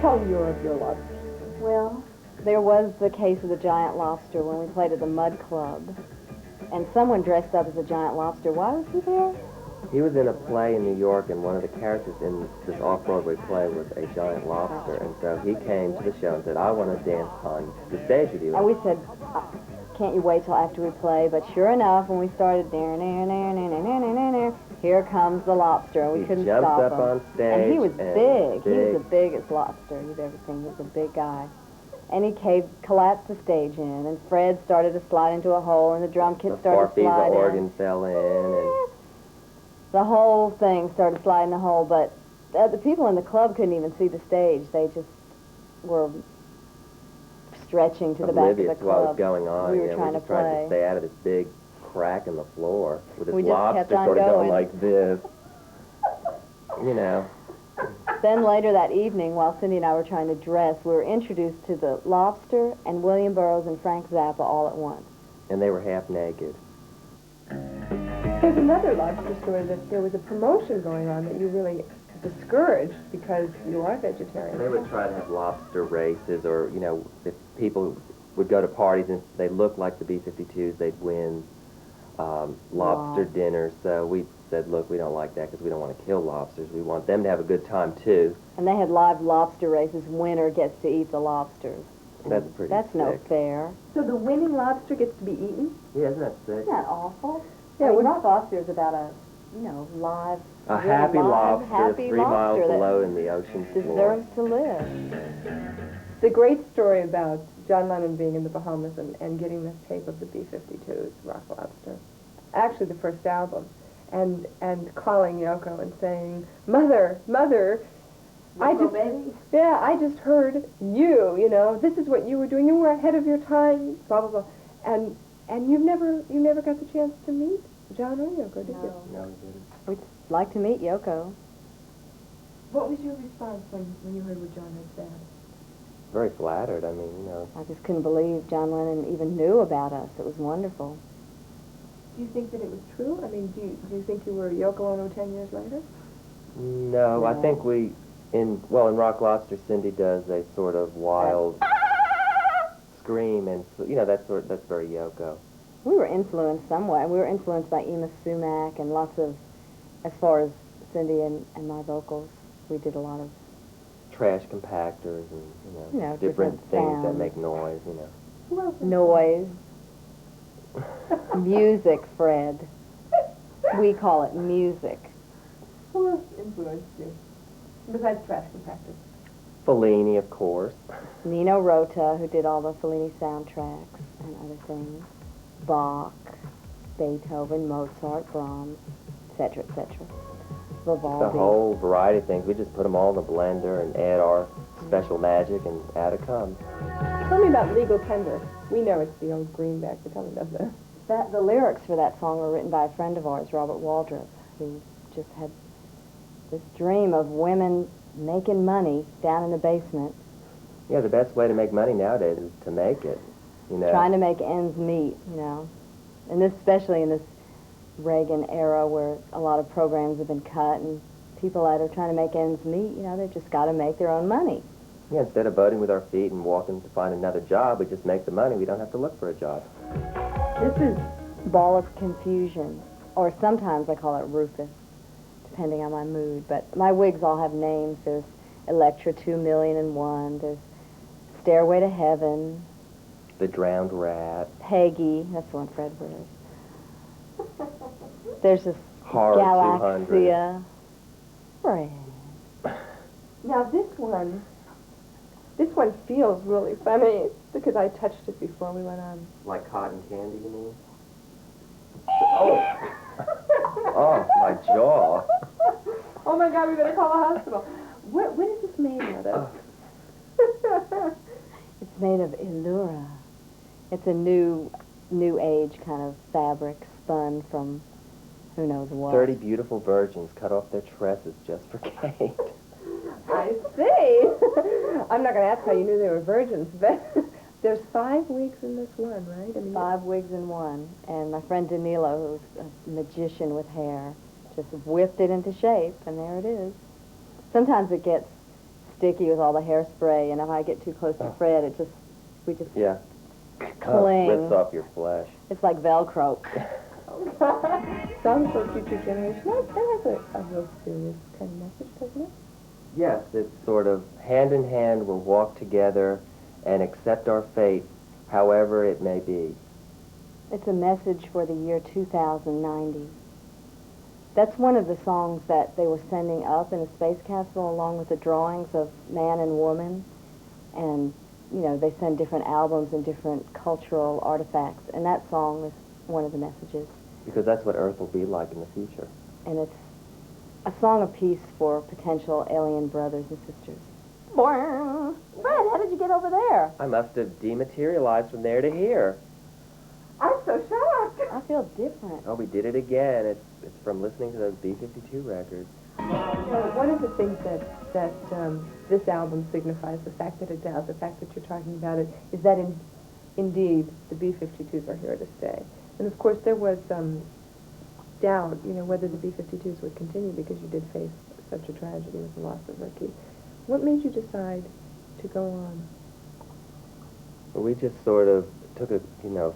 Tell your of your lobsters. Well, there was the case of the giant lobster when we played at the Mud Club. And someone dressed up as a giant lobster. Why was he there? He was in a play in New York, and one of the characters in this off-Broadway play was a giant lobster. And so he came to the show and said, I want to dance on the stage with you. And we said, can't you wait till after we play? But sure enough, when we started, here comes the lobster, and we couldn't stop him. He jumps up on stage. And he was big. He was the biggest lobster you've ever seen. He was a big guy. And he collapsed the stage in, and Fred started to slide into a hole, and the drum kit started to slide in. The organ fell in, and the whole thing started sliding in the hole, but the people in the club couldn't even see the stage. They just were stretching to the back of the club. To what was going on. We were trying to play. Trying to stay out of this big crack in the floor with this We just lobster kept on sort of going going like this. You know. Then later that evening, while Cindy and I were trying to dress, we were introduced to the lobster and William Burroughs and Frank Zappa all at once. And they were half naked. There's another lobster story that there was a promotion going on that you really discouraged because you are vegetarian. They would try to have lobster races, or, you know, if people would go to parties and they looked like the B-52's, they'd win lobster dinners. So we said, look, we don't like that because we don't want to kill lobsters. We want them to have a good time, too. And they had live lobster races. Winner gets to eat the lobsters. That's pretty That's sick. no fair. So the winning lobster gets to be eaten? Yeah, isn't that sick? Isn't that awful? Yeah, Rock Lobster is about a, live, A really happy live, lobster happy 3 lobster miles that below in the ocean floor. deserves to live. The great story about John Lennon being in the Bahamas and getting this tape of the B-52's, Rock Lobster, actually the first album, and calling Yoko and saying, Mother, I just heard you, this is what you were doing, you were ahead of your time, blah, blah, blah. And you never got the chance to meet John or Yoko, did you? No, we didn't. We'd like to meet Yoko. What was your response when you heard what John had said? Very flattered. I mean, I just couldn't believe John Lennon even knew about us. It was wonderful. Do you think that it was true? I mean, do you think you were Yoko Ono 10 years later? No, I think in Rock Lobster, Cindy does a sort of wild scream, and that's very Yoko. We were influenced some way. We were influenced by Ema Sumac and lots of, as far as Cindy and my vocals, we did a lot of trash compactors and different things sounds. that make noise. Noise. Music, Fred. We call it music. Who else influenced you besides trash compactors? Fellini, of course. Nino Rota, who did all the Fellini soundtracks and other things. Bach, Beethoven, Mozart, Brahms, etc., etc. Vivaldi. The whole variety of things. We just put them all in the blender and add our special magic, and out it comes. Tell me about Legal Tender. We know it's the old greenback, but tell me about that. The lyrics for that song were written by a friend of ours, Robert Waldrop, who just had this dream of women making money down in the basement. Yeah, the best way to make money nowadays is to make it, Trying to make ends meet, And this, especially in this Reagan era where a lot of programs have been cut and people that are trying to make ends meet, they've just got to make their own money. Yeah, instead of voting with our feet and walking to find another job, we just make the money. We don't have to look for a job. This is Ball of Confusion, or sometimes I call it Rufus, depending on my mood. But my wigs all have names. There's Electra 2,000,001. There's Stairway to Heaven. The Drowned Rat. Peggy. That's the one Fred wears. There's this Horror Galaxia. Fred. Now this one feels really funny because I touched it before we went on. Like cotton candy, you mean? Oh! Oh, my jaw. Oh my God, we better call a hospital. What is this made out of? It's made of Illura. It's a new age kind of fabric spun from who knows what. 30 beautiful virgins cut off their tresses just for Kate. I see. I'm not going to ask how you knew they were virgins, but there's 5 wigs in this one, right? 5 wigs in one. And my friend Danilo, who's a magician with hair, just whipped it into shape, and there it is. Sometimes it gets sticky with all the hairspray, and if I get too close to Fred, we just Yeah. cling. Rips off your flesh. It's like Velcro. Songs for a Future Generation. That has a real serious kind of message, doesn't it? Yes, it's sort of hand in hand we'll walk together and accept our fate, however it may be. It's a message for the year 2090. That's one of the songs that they were sending up in the space capsule along with the drawings of man and woman. And, you know, they send different albums and different cultural artifacts. And that song is one of the messages. Because that's what Earth will be like in the future. And it's a song of peace for potential alien brothers and sisters. Boing. Fred, how did you get over there? I must have dematerialized from there to here. I'm so shocked. I feel different. Oh, we did it again. It's from listening to those B-52 records. One of the things that this album signifies, the fact that it does, the fact that you're talking about it, is that indeed the B-52s are here to stay. And of course there was doubt, you know, whether the B-52s would continue because you did face such a tragedy with the loss of Ricky. What made you decide to go on? Well, we just sort of took a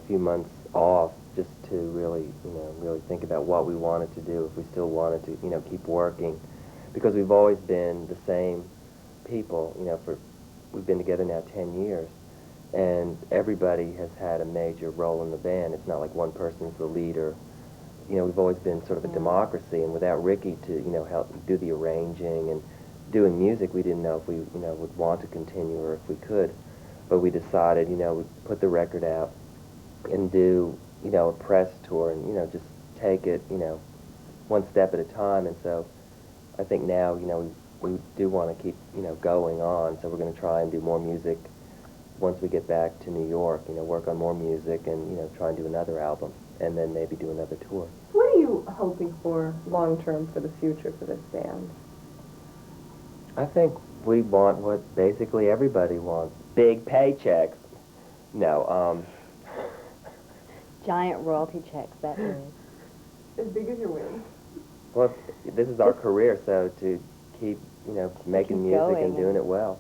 few months off just to really think about what we wanted to do, if we still wanted to, keep working, because we've always been the same people, we've been together now 10 years, and everybody has had a major role in the band. It's not like one person's the leader. We've always been sort of a democracy, and without Ricky to, help do the arranging and doing music, we didn't know if we, would want to continue or if we could. But we decided, we'd put the record out and do, a press tour and, just take it, one step at a time. And so I think now, we do want to keep, going on. So we're going to try and do more music once we get back to New York, work on more music and, try and do another album and then maybe do another tour. What are you hoping for long-term for the future for this band? I think we want what basically everybody wants. Big paychecks. No, Giant royalty checks, that is. As big as your wings. well, this is our career, so to keep, making keep music going and doing it well.